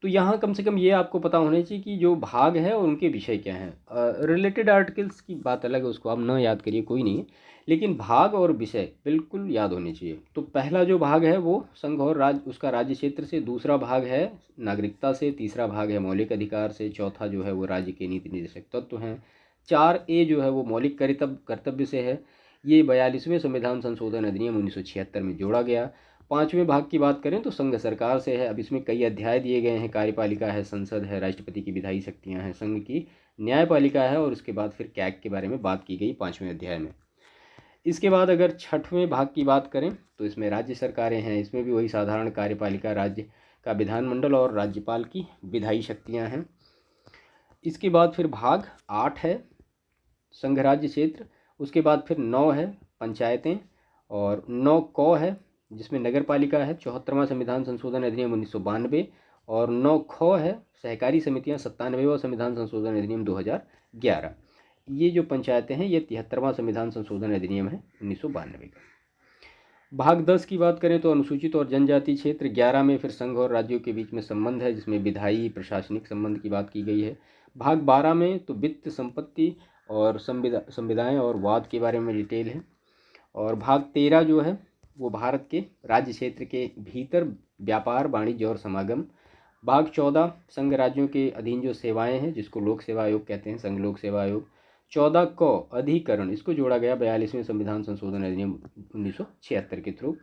तो यहाँ कम से कम ये आपको पता होना चाहिए कि जो भाग है और उनके विषय क्या हैं। रिलेटेड आर्टिकल्स की बात अलग है, उसको आप न याद करिए, कोई नहीं है, लेकिन भाग और विषय बिल्कुल याद होने चाहिए। तो पहला जो भाग है वो संघ और राज्य, उसका राज्य क्षेत्र से। दूसरा भाग है नागरिकता से। तीसरा भाग है मौलिक अधिकार से। चौथा जो है वो राज्य के नीति निर्देशक तत्व हैं। 4A जो है वो मौलिक कर्तव्य से है। ये 42वें संविधान संशोधन अधिनियम 1976 में जोड़ा गया। 5वें भाग की बात करें तो संघ सरकार से है। अब इसमें कई अध्याय दिए गए हैं, कार्यपालिका है, संसद है, राष्ट्रपति की विधायी शक्तियां हैं, संघ की न्यायपालिका है, और उसके बाद फिर कैग के बारे में बात की गई 5वें अध्याय में। इसके बाद अगर 6वें भाग की बात करें तो इसमें राज्य सरकारें हैं। इसमें भी वही साधारण कार्यपालिका, राज्य का विधानमंडल और राज्यपाल की विधायी शक्तियाँ हैं। इसके बाद फिर भाग 8 है संघ राज्य क्षेत्र। उसके बाद फिर 9 है पंचायतें, और 9 क है जिसमें नगर पालिका है, 74वां संविधान संशोधन अधिनियम 1992। और 9 ख है सहकारी समितियां, 97वां संविधान संशोधन अधिनियम 2011। ये जो पंचायतें हैं ये 73वां संविधान संशोधन अधिनियम है 1992 का। भाग 10 की बात करें तो अनुसूचित और जनजाति क्षेत्र। 11 में फिर संघ और राज्यों के बीच में संबंध है, जिसमें विधायी प्रशासनिक संबंध की बात की गई है। भाग 12 में तो वित्त, संपत्ति और संविदाएं और वाद के बारे में डिटेल है। और भाग 13 जो है वो भारत के राज्य क्षेत्र के भीतर व्यापार, वाणिज्य और समागम। भाग 14 संघ राज्यों के अधीन जो सेवाएं हैं, जिसको लोक सेवा आयोग कहते हैं, संघ लोक सेवा आयोग। 14 क अधिकरण, इसको जोड़ा गया 42वें संविधान संशोधन अधिनियम 1976 के थ्रू।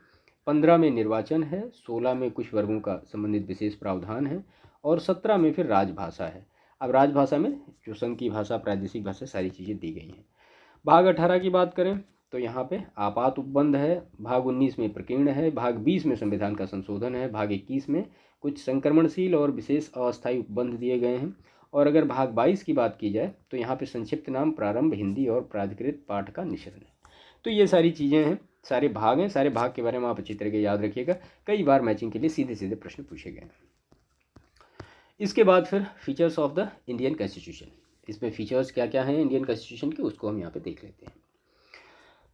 15 में निर्वाचन है। 16 में कुछ वर्गों का संबंधित विशेष प्रावधान है। और 17 में फिर राजभाषा है। अब राजभाषा में जो संघ की भाषा, प्रादेशिक भाषा, सारी चीज़ें दी गई हैं। भाग 18 की बात करें तो यहाँ पे आपात उपबंध है। भाग 19 में प्रकीर्ण है। भाग 20 में संविधान का संशोधन है। भाग 21 में कुछ संक्रमणशील और विशेष अस्थायी उपबंध दिए गए हैं। और अगर भाग 22 की बात की जाए तो यहाँ पे संक्षिप्त नाम, प्रारंभ, हिंदी और प्राधिकृत पाठ का निषेध है। तो ये सारी चीज़ें हैं, सारे भाग हैं। सारे भाग के बारे में आप अच्छी तरह याद रखिएगा, कई बार मैचिंग के लिए सीधे सीधे प्रश्न पूछे गए। इसके बाद फिर features of the Indian constitution. इसमें फीचर्स क्या क्या हैं इंडियन कॉन्स्टिट्यूशन के, उसको हम यहाँ पे देख लेते हैं।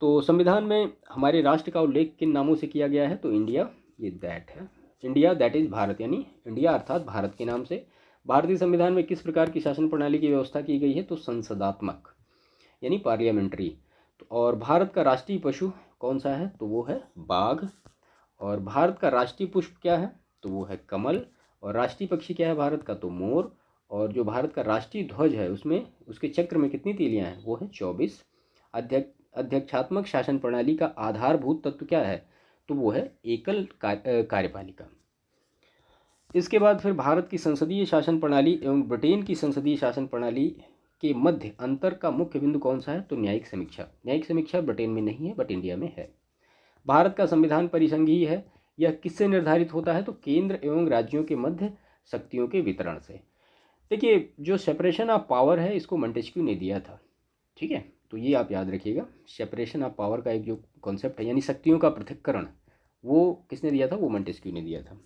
तो संविधान में हमारे राष्ट्र का उल्लेख किन नामों से किया गया है? तो इंडिया, ये दैट है, इंडिया दैट इज़ भारत, यानी इंडिया अर्थात भारत के नाम से। भारतीय संविधान में किस प्रकार की शासन प्रणाली की व्यवस्था की गई है? तो संसदात्मक, यानी पार्लियामेंट्री। और भारत का राष्ट्रीय पशु कौन सा है? तो वो है बाघ। और भारत का राष्ट्रीय पुष्प क्या है? तो वो है कमल। और राष्ट्रीय पक्षी क्या है भारत का? तो मोर। और जो भारत का राष्ट्रीय ध्वज है उसमें, उसके चक्र में कितनी तीलियां हैं? वो है 24। अध्यक्षात्मक शासन प्रणाली का आधारभूत तत्व क्या है? तो वो है एकल कार्यपालिका। इसके बाद फिर भारत की संसदीय शासन प्रणाली एवं ब्रिटेन की संसदीय शासन प्रणाली के मध्य अंतर का मुख्य बिंदु कौन सा है? तो न्यायिक समीक्षा। न्यायिक समीक्षा ब्रिटेन में नहीं है बट इंडिया में है। भारत का संविधान परिसंघीय है। यह किससे निर्धारित होता है? तो केंद्र एवं राज्यों के मध्य शक्तियों के वितरण से। देखिए, जो सेपरेशन ऑफ पावर है इसको मोंटेस्क्यू ने दिया था। ठीक है, तो ये आप याद रखिएगा। सेपरेशन ऑफ पावर का एक जो कॉन्सेप्ट है, यानी शक्तियों का पृथक्करण, वो किसने दिया था? वो मोंटेस्क्यू ने दिया था।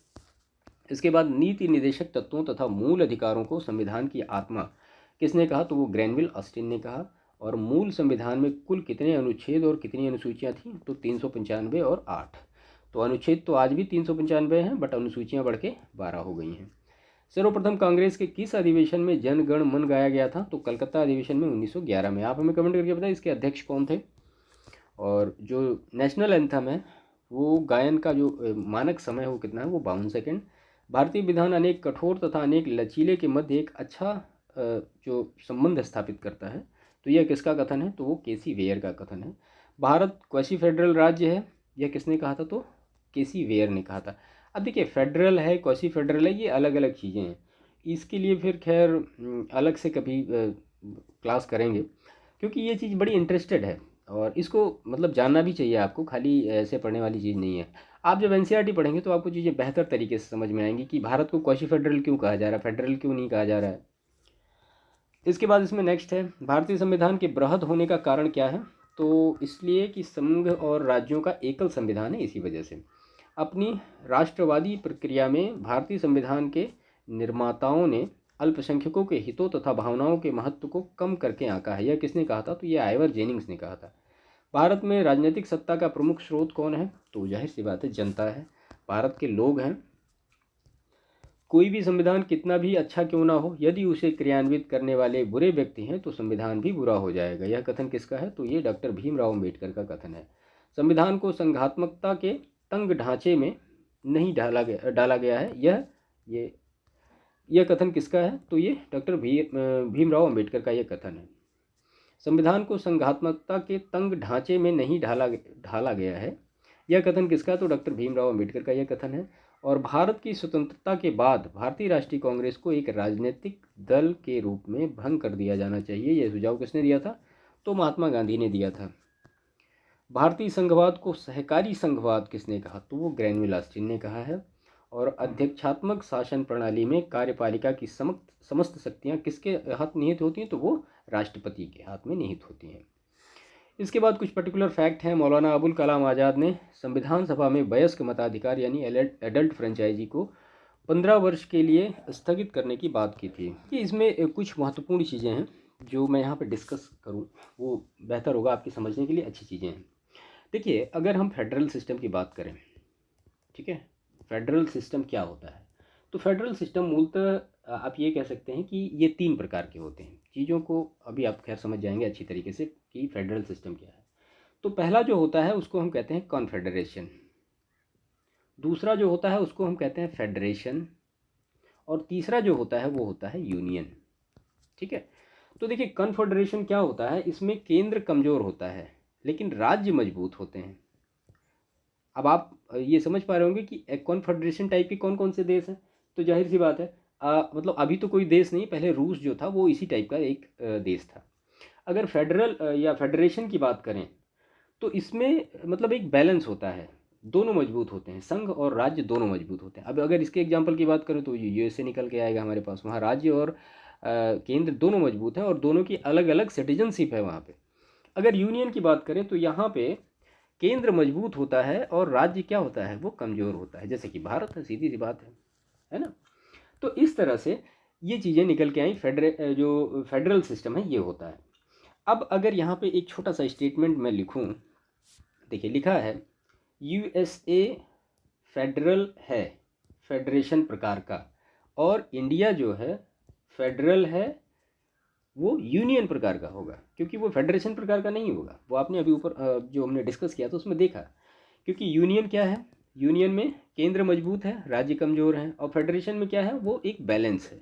इसके बाद नीति निर्देशक तत्वों तथा मूल अधिकारों को संविधान की आत्मा किसने कहा? तो वो ग्रैनविल ऑस्टिन ने कहा। और मूल संविधान में कुल कितने अनुच्छेद और कितनी अनुसूचियाँ थीं? तो 395 और 8। तो अनुच्छेद तो आज भी 395 हैं बट अनुसूचियाँ बढ़ के 12 हो गई हैं। सर्वप्रथम कांग्रेस के किस अधिवेशन में जन गण मन गाया गया था? तो कलकत्ता अधिवेशन में 1911 में। आप हमें कमेंट करके बताएं इसके अध्यक्ष कौन थे। और जो नेशनल एंथम है वो गायन का जो मानक समय है वो कितना है? वो 52 सेकेंड। भारतीय विधान अनेक कठोर तथा अनेक लचीले के मध्य एक अच्छा जो संबंध स्थापित करता है, तो यह किसका कथन है? तो वो केसी वेयर का कथन है। भारत क्वासी फेडरल राज्य है, यह किसने कहा था? तो केसी वेयर ने कहा था। अब देखिए, फेडरल है, क्वासी फेडरल है, ये अलग अलग चीज़ें हैं। इसके लिए फिर खैर अलग से कभी क्लास करेंगे, क्योंकि ये चीज़ बड़ी इंटरेस्टेड है और इसको मतलब जानना भी चाहिए आपको, खाली ऐसे पढ़ने वाली चीज़ नहीं है। आप जब एनसीईआरटी पढ़ेंगे तो आपको चीज़ें बेहतर तरीके से समझ में आएंगी कि भारत को क्वासी फेडरल क्यों कहा जा रहा है, फेडरल क्यों नहीं कहा जा रहा है। इसके बाद इसमें नेक्स्ट है, भारतीय संविधान के बृहद होने का कारण क्या है? तो इसलिए कि संघ और राज्यों का एकल संविधान है, इसी वजह से। अपनी राष्ट्रवादी प्रक्रिया में भारतीय संविधान के निर्माताओं ने अल्पसंख्यकों के हितों तथा भावनाओं के महत्व को कम करके आंका है। यह किसने कहा था? तो यह आइवर जेनिंग्स ने कहा था। भारत में राजनीतिक सत्ता का प्रमुख स्रोत कौन है? तो जाहिर सी बात है, जनता है, भारत के लोग हैं। कोई भी संविधान कितना भी अच्छा क्यों ना हो, यदि उसे क्रियान्वित करने वाले बुरे व्यक्ति हैं तो संविधान भी बुरा हो जाएगा। यह कथन किसका है? तो ये डॉक्टर भीमराव अम्बेडकर का कथन है। संविधान को संघात्मकता के तंग ढांचे में नहीं डाला गया है। यह कथन किसका है? तो ये डॉक्टर भीमराव अम्बेडकर का यह कथन है। संविधान को संघात्मकता के तंग ढांचे में नहीं ढाला गया है, यह कथन किसका है? तो डॉक्टर भीमराव अम्बेडकर का यह कथन है। और भारत की स्वतंत्रता के बाद भारतीय राष्ट्रीय कांग्रेस को एक राजनीतिक दल के रूप में भंग कर दिया जाना चाहिए, यह सुझाव किसने दिया था? तो महात्मा गांधी ने दिया था। भारतीय संघवाद को सहकारी संघवाद किसने कहा? तो वो ग्रैनविल ऑस्टिन ने कहा है। और अध्यक्षात्मक शासन प्रणाली में कार्यपालिका की समस्त शक्तियाँ किसके हाथ निहित होती हैं? तो वो राष्ट्रपति के हाथ में निहित होती हैं। इसके बाद कुछ पर्टिकुलर फैक्ट हैं। मौलाना अबुल कलाम आज़ाद ने संविधान सभा में वयस्क मताधिकार यानी एडल्ट फ्रेंचाइजी को 15 वर्ष के लिए स्थगित करने की बात की थी। कि इसमें कुछ महत्वपूर्ण चीज़ें हैं जो मैं यहाँ पर डिस्कस करूँ, वो बेहतर होगा आपके समझने के लिए, अच्छी चीज़ें हैं। देखिए, अगर हम फेडरल सिस्टम की बात करें, ठीक है, फेडरल सिस्टम क्या होता है? तो फेडरल सिस्टम मूलतः आप ये कह सकते हैं कि ये 3 प्रकार के होते हैं। चीज़ों को अभी आप खैर समझ जाएंगे अच्छी तरीके से कि फेडरल सिस्टम क्या है। तो पहला जो होता है उसको हम कहते हैं कॉन्फेडरेशन, दूसरा जो होता है उसको हम कहते हैं फेडरेशन, और तीसरा जो होता है वो होता है यूनियन। ठीक है, तो देखिए कॉन्फेडरेशन क्या होता है? इसमें केंद्र कमज़ोर होता है लेकिन राज्य मजबूत होते हैं। अब आप ये समझ पा रहे होंगे कि कॉन्फेडरेशन टाइप के कौन कौन से देश हैं। तो जाहिर सी बात है, मतलब अभी तो कोई देश नहीं, पहले रूस जो था वो इसी टाइप का एक देश था। अगर फेडरल या फेडरेशन की बात करें तो इसमें मतलब एक बैलेंस होता है, दोनों मजबूत होते हैं, संघ और राज्य दोनों मजबूत होते हैं। अब अगर इसके एग्जांपल की बात करें तो यूएसए निकल के आएगा हमारे पास, वहाँ राज्य और केंद्र दोनों मजबूत हैं और दोनों की अलग अलग सिटीजनशिप है वहाँ पे। अगर यूनियन की बात करें तो यहाँ पे केंद्र मजबूत होता है और राज्य क्या होता है? वो कमज़ोर होता है, जैसे कि भारत है, सीधी सी बात है ना। तो इस तरह से ये चीज़ें निकल के आई। जो फेडरल सिस्टम है ये होता है। अब अगर यहाँ पे एक छोटा सा स्टेटमेंट मैं लिखूँ, देखिए लिखा है यूएसए फेडरल है, फेडरेशन प्रकार का, और इंडिया जो है फेडरल है, वो यूनियन प्रकार का होगा, क्योंकि वो फेडरेशन प्रकार का नहीं होगा। वो आपने अभी ऊपर जो हमने डिस्कस किया था उसमें देखा, क्योंकि यूनियन क्या है? यूनियन में केंद्र मजबूत है, राज्य कमज़ोर हैं, और फेडरेशन में क्या है? वो एक बैलेंस है।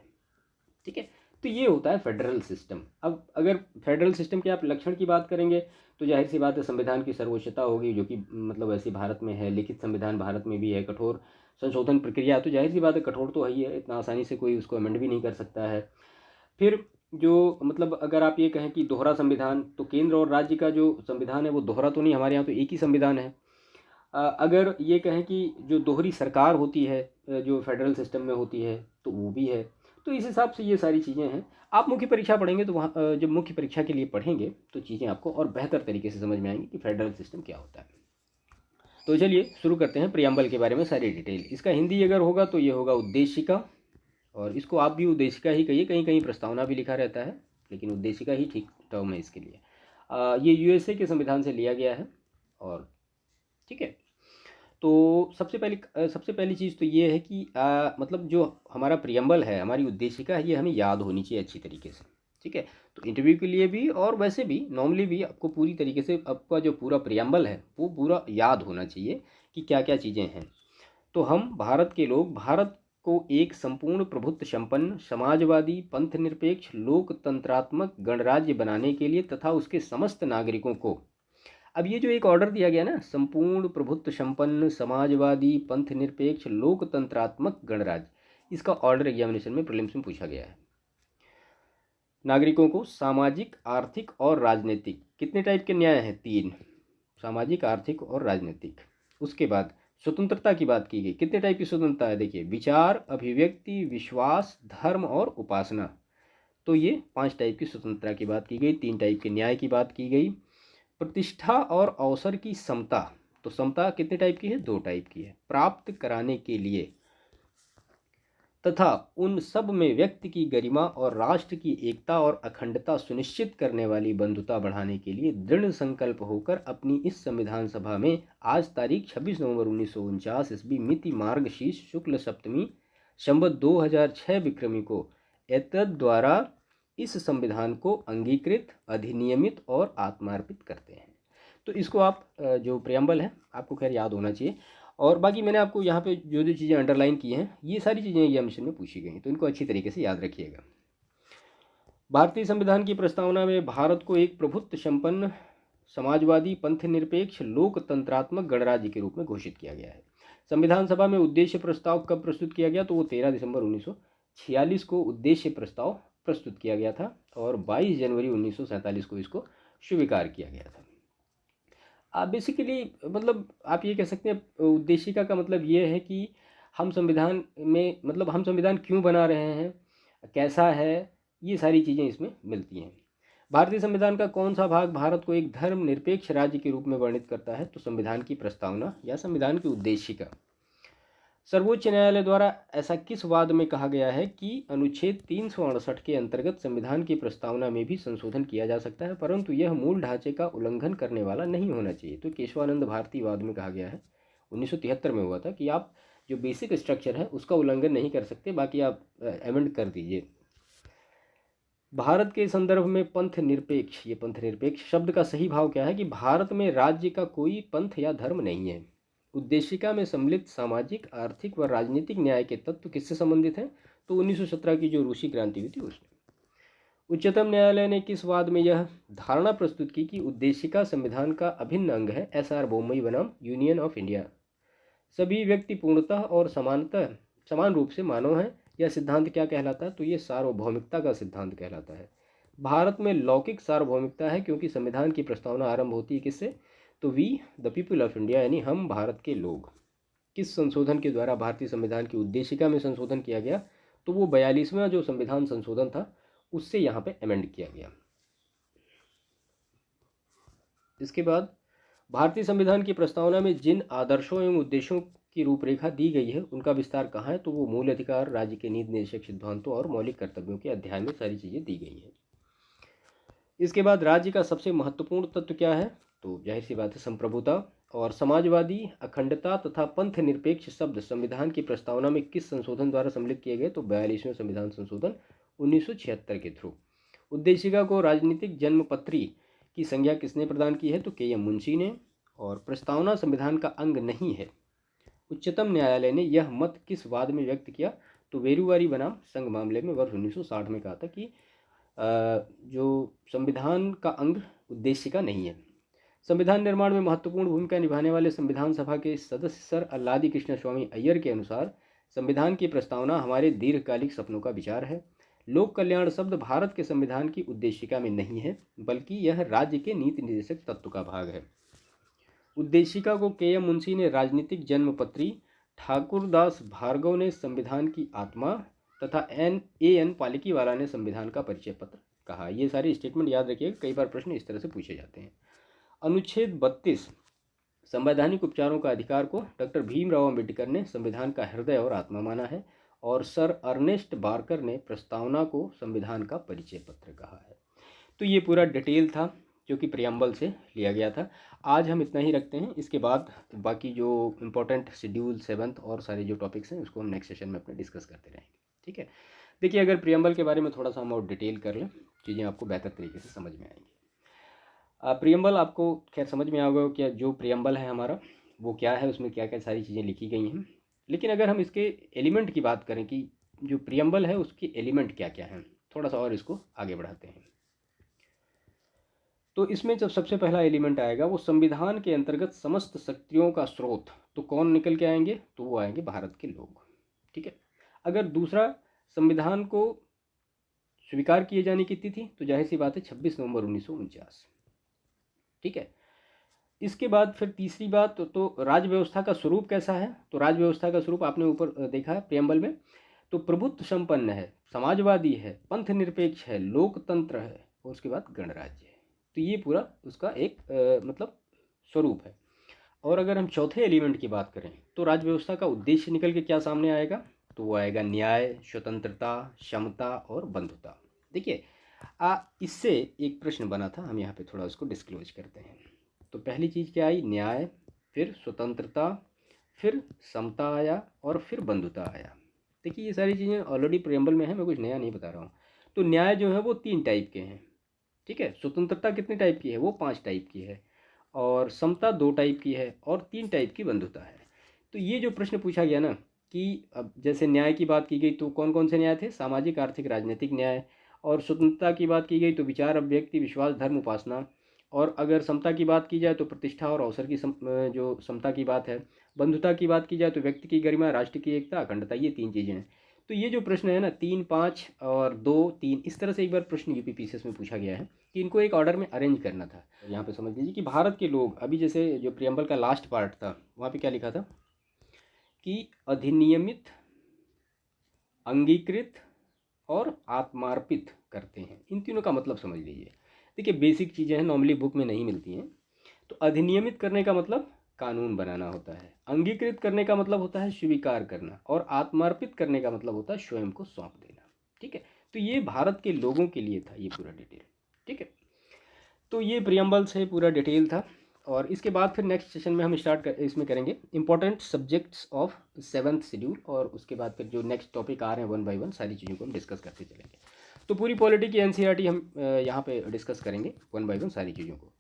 ठीक है, तो ये होता है फेडरल सिस्टम। अब अगर फेडरल सिस्टम के आप लक्षण की बात करेंगे तो जाहिर सी बात है संविधान की सर्वोच्चता होगी, जो कि मतलब वैसे भारत में है, लिखित संविधान भारत में भी है, कठोर संशोधन प्रक्रिया, तो जाहिर सी बात है कठोर तो है ही है, इतना आसानी से कोई उसको अमेंड भी नहीं कर सकता है। फिर जो मतलब अगर आप ये कहें कि दोहरा संविधान, तो केंद्र और राज्य का जो संविधान है वो दोहरा तो नहीं, हमारे यहाँ तो एक ही संविधान है। अगर ये कहें कि जो दोहरी सरकार होती है जो फेडरल सिस्टम में होती है, तो वो भी है। तो इस हिसाब से ये सारी चीज़ें हैं। आप मुख्य परीक्षा पढ़ेंगे तो वहाँ जब मुख्य परीक्षा के लिए पढ़ेंगे तो चीज़ें आपको और बेहतर तरीके से समझ में आएंगी कि फेडरल सिस्टम क्या होता है। तो चलिए शुरू करते हैं प्रियम्बल के बारे में सारी डिटेल। इसका हिंदी अगर होगा तो ये होगा उद्देशिका, और इसको आप भी उद्देशिका ही कहिए, कहीं कहीं प्रस्तावना भी लिखा रहता है, लेकिन उद्देशिका ही ठीक टर्म है इसके लिए। ये यूएसए के संविधान से लिया गया है। और ठीक है, तो सबसे पहली चीज़ तो ये है कि मतलब जो हमारा प्रियम्बल है, हमारी उद्देशिका है, ये हमें याद होनी चाहिए अच्छी तरीके से। ठीक है, तो इंटरव्यू के लिए भी और वैसे भी नॉर्मली भी आपको पूरी तरीके से आपका जो पूरा प्रियम्बल है वो पूरा याद होना चाहिए कि क्या क्या चीज़ें हैं। तो हम भारत के लोग भारत को एक संपूर्ण प्रभुत्व संपन्न समाजवादी पंथनिरपेक्ष लोकतंत्रात्मक गणराज्य बनाने के लिए तथा उसके समस्त नागरिकों को, अब ये जो एक ऑर्डर दिया गया ना, संपूर्ण प्रभुत्व संपन्न समाजवादी पंथनिरपेक्ष लोकतंत्रात्मक गणराज्य, इसका ऑर्डर एग्जामिनेशन में प्रीलिम्स में पूछा गया है। नागरिकों को सामाजिक आर्थिक और राजनीतिक, कितने टाइप के न्याय हैं? 3, सामाजिक आर्थिक और राजनीतिक। उसके बाद स्वतंत्रता की बात की गई, कितने टाइप की स्वतंत्रता है? देखिए, विचार, अभिव्यक्ति, विश्वास, धर्म और उपासना। तो ये 5 टाइप की स्वतंत्रता की बात की गई। 3 टाइप के न्याय की बात की गई। प्रतिष्ठा और अवसर की समता, तो समता कितने टाइप की है? 2 टाइप की है, प्राप्त कराने के लिए तथा उन सब में व्यक्ति की गरिमा और राष्ट्र की एकता और अखंडता सुनिश्चित करने वाली बंधुता बढ़ाने के लिए दृढ़ संकल्प होकर अपनी इस संविधान सभा में आज तारीख 26 नवंबर 1949 ईस्वी मिति मार्गशीर्ष शुक्ल सप्तमी संवत 2006 विक्रमी को एतद द्वारा इस संविधान को अंगीकृत, अधिनियमित और आत्मार्पित करते हैं। तो इसको आप जो प्रियम्बल है आपको खैर याद होना चाहिए। और बाकी मैंने आपको यहाँ पे जो जो चीज़ें अंडरलाइन की हैं, ये सारी चीज़ें एग्जामिनेशन में पूछी गई हैं, तो इनको अच्छी तरीके से याद रखिएगा। भारतीय संविधान की प्रस्तावना में भारत को एक प्रभुत्व संपन्न समाजवादी पंथनिरपेक्ष लोकतंत्रात्मक गणराज्य के रूप में घोषित किया गया है। संविधान सभा में उद्देश्य प्रस्ताव कब प्रस्तुत किया गया? तो वो 13 दिसंबर 1946 को उद्देश्य प्रस्ताव प्रस्तुत किया गया था और 22 जनवरी 1947 को इसको स्वीकार किया गया था। बेसिकली मतलब आप ये कह सकते हैं उद्देशिका का मतलब ये है कि हम संविधान में, मतलब हम संविधान क्यों बना रहे हैं, कैसा है, ये सारी चीज़ें इसमें मिलती हैं। भारतीय संविधान का कौन सा भाग भारत को एक धर्मनिरपेक्ष राज्य के रूप में वर्णित करता है? तो संविधान की प्रस्तावना या संविधान की उद्देशिका। सर्वोच्च न्यायालय द्वारा ऐसा किस वाद में कहा गया है कि अनुच्छेद 368 के अंतर्गत संविधान की प्रस्तावना में भी संशोधन किया जा सकता है, परंतु यह मूल ढांचे का उल्लंघन करने वाला नहीं होना चाहिए? तो केशवानंद भारती वाद में कहा गया है, 1973 में हुआ था, कि आप जो बेसिक स्ट्रक्चर है उसका उल्लंघन नहीं कर सकते, बाकी आप अमेंड कर दीजिए। भारत के संदर्भ में पंथ निरपेक्ष, ये पंथ निरपेक्ष शब्द का सही भाव क्या है? कि भारत में राज्य का कोई पंथ या धर्म नहीं है। उद्देशिका में सम्मिलित सामाजिक आर्थिक व राजनीतिक न्याय के तत्व किससे संबंधित हैं? तो 1917 की जो रूसी क्रांति हुई थी उसमें। उच्चतम न्यायालय ने किस वाद में यह धारणा प्रस्तुत की कि उद्देशिका संविधान का अभिन्न अंग है? SR बोम्मई बनाम यूनियन ऑफ इंडिया। सभी व्यक्ति पूर्णतः और समान रूप से मानव हैं। यह सिद्धांत क्या कहलाता है? तो ये सार्वभौमिकता का सिद्धांत कहलाता है। भारत में लौकिक सार्वभौमिकता है क्योंकि संविधान की प्रस्तावना आरंभ होती है किससे? तो we the people of India, यानी हम भारत के लोग। किस संशोधन के द्वारा भारतीय संविधान की उद्देशिका में संशोधन किया गया? तो वो 42वां जो संविधान संशोधन था उससे यहाँ पे अमेंड किया गया। इसके बाद भारतीय संविधान की प्रस्तावना में जिन आदर्शों एवं उद्देश्यों की रूपरेखा दी गई है उनका विस्तार कहाँ है? तो वो मूल अधिकार, राज्य के नीति निर्देशक सिद्धांतों और मौलिक कर्तव्यों के अध्याय में सारी चीज़ें दी गई हैं। इसके बाद राज्य का सबसे महत्वपूर्ण तत्व क्या है? तो जाहिर सी बात है संप्रभुता। और समाजवादी, अखंडता तथा पंथ निरपेक्ष शब्द संविधान की प्रस्तावना में किस संशोधन द्वारा सम्मिलित किए गए? तो 42वें संविधान संशोधन 1976 के थ्रू। उद्देशिका को राजनीतिक जन्मपत्री की संज्ञा किसने प्रदान की है? तो KM मुंशी ने। और प्रस्तावना संविधान का अंग नहीं है। उच्चतम न्यायालय ने यह मत किस वाद में व्यक्त किया? तो वेरुवारी बनाम संघ मामले में वर्ष 1960 में कहा था कि जो संविधान का अंग उद्देशिका नहीं है। संविधान निर्माण में महत्वपूर्ण भूमिका निभाने वाले संविधान सभा के सदस्य सर अल्लादी कृष्ण स्वामी अय्यर के अनुसार संविधान की प्रस्तावना हमारे दीर्घकालिक सपनों का विचार है। लोक कल्याण शब्द भारत के संविधान की उद्देशिका में नहीं है, बल्कि यह राज्य के नीति निर्देशक तत्व का भाग है। उद्देशिका को के.एम. मुंशी ने राजनीतिक जन्मपत्री, ठाकुरदास भार्गव ने संविधान की आत्मा तथा एन पालिकीवाला ने संविधान का परिचय पत्र कहा। ये सारी स्टेटमेंट याद रखिएगा, कई बार प्रश्न इस तरह से पूछे जाते हैं। अनुच्छेद 32 संवैधानिक उपचारों का अधिकार को डॉक्टर भीमराव अंबेडकर ने संविधान का हृदय और आत्मा माना है और सर अर्नेस्ट बार्कर ने प्रस्तावना को संविधान का परिचय पत्र कहा है। तो ये पूरा डिटेल था जो कि प्रियम्बल से लिया गया था। आज हम इतना ही रखते हैं, इसके बाद बाकी जो इम्पोर्टेंट शेड्यूल 7th और सारे जो टॉपिक्स हैं उसको हम नेक्स्ट सेशन में अपने डिस्कस करते रहेंगे। ठीक है, देखिए अगर प्रियम्बल के बारे में थोड़ा सा हम और डिटेल कर लें, चीज़ें आपको बेहतर तरीके से समझ में आएंगी। प्रियम्बल आपको खैर समझ में आ गया कि जो प्रियम्बल है हमारा वो क्या है, उसमें क्या क्या सारी चीज़ें लिखी गई हैं। लेकिन अगर हम इसके एलिमेंट की बात करें कि जो प्रियम्बल है उसके एलिमेंट क्या क्या हैं, थोड़ा सा और इसको आगे बढ़ाते हैं। तो इसमें जब सबसे पहला एलिमेंट आएगा वो संविधान के अंतर्गत समस्त शक्तियों का स्रोत, तो कौन निकल के आएंगे, तो वो आएंगे भारत के लोग। ठीक है, अगर दूसरा संविधान को स्वीकार किए जाने की तिथि, तो जाहिर सी बात है 26 नवंबर 1949। ठीक है, इसके बाद फिर तीसरी बात तो राज्य व्यवस्था का स्वरूप कैसा है, तो राज्य व्यवस्था का स्वरूप आपने ऊपर देखा है प्रियम्बल में, तो प्रभुत्व संपन्न है, समाजवादी है, पंथ निरपेक्ष है, लोकतंत्र है और उसके बाद गणराज्य है। तो ये पूरा उसका एक मतलब स्वरूप है। और अगर हम चौथे एलिमेंट की बात करें तो राज्य व्यवस्था का उद्देश्य निकल के क्या सामने आएगा, तो वो आएगा न्याय, स्वतंत्रता, समता और बंधुता। देखिए इससे एक प्रश्न बना था, हम यहाँ पे थोड़ा उसको डिस्क्लोज करते हैं। तो पहली चीज़ क्या आई, न्याय, फिर स्वतंत्रता, फिर समता आया और फिर बंधुता आया। देखिए ये सारी चीज़ें ऑलरेडी प्रियम्बल में है, मैं कुछ नया नहीं बता रहा हूँ। तो न्याय जो है वो 3 टाइप के हैं। ठीक है, स्वतंत्रता कितने टाइप की है, वो 5 टाइप की है, और समता 2 टाइप की है, और 3 टाइप की बंधुता है। तो ये जो प्रश्न पूछा गया ना कि अब जैसे न्याय की बात की गई तो कौन कौन से न्याय थे, सामाजिक, आर्थिक, राजनीतिक न्याय, और स्वतंत्रता की बात की गई तो विचार, अभिव्यक्ति, विश्वास, धर्म, उपासना, और अगर समता की बात की जाए तो प्रतिष्ठा और अवसर की जो समता की बात है। बंधुता की बात की जाए तो व्यक्ति की गरिमा, राष्ट्र की एकता, अखंडता, ये 3 चीज़ें हैं। तो ये जो प्रश्न है ना 3, 5 और 2, 3, इस तरह से एक बार प्रश्न यूपीपीसीएस में पूछा गया है कि इनको एक ऑर्डर में अरेंज करना था। यहाँ पे समझ लीजिए कि भारत के लोग, अभी जैसे जो प्रियम्बल का लास्ट पार्ट था वहाँ पे क्या लिखा था कि अधिनियमित, अंगीकृत और आत्मार्पित करते हैं। इन तीनों का मतलब समझ लीजिए। देखिए बेसिक चीज़ें हैं, नॉर्मली बुक में नहीं मिलती हैं। तो अधिनियमित करने का मतलब कानून बनाना होता है, अंगीकृत करने का मतलब होता है स्वीकार करना, और आत्मार्पित करने का मतलब होता है स्वयं को सौंप देना। ठीक है, तो ये भारत के लोगों के लिए था ये पूरा डिटेल। ठीक है, तो ये प्रियम्बल से पूरा डिटेल था। और इसके बाद फिर नेक्स्ट सेशन में हम इसमें करेंगे important subjects of 7th schedule, और उसके बाद फिर जो नेक्स्ट टॉपिक आ रहे हैं 1 by 1 सारी चीज़ों को हम डिस्कस करते चलेंगे। तो पूरी पॉलिटी की एनसीईआरटी हम यहाँ पे डिस्कस करेंगे 1 by 1 सारी चीज़ों को।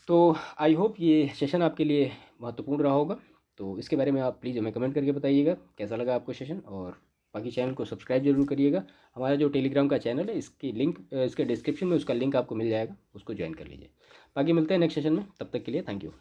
तो आई होप ये सेशन आपके लिए महत्वपूर्ण रहा होगा। तो इसके बारे में आप प्लीज़ हमें कमेंट करके बताइएगा कैसा लगा आपको सेशन, और बाकी चैनल को सब्सक्राइब जरूर करिएगा। हमारा जो टेलीग्राम का चैनल है इसकी लिंक इसके डिस्क्रिप्शन में उसका लिंक आपको मिल जाएगा, उसको ज्वाइन कर लीजिए। बाकी मिलते हैं नेक्स्ट सेशन में, तब तक के लिए थैंक यू।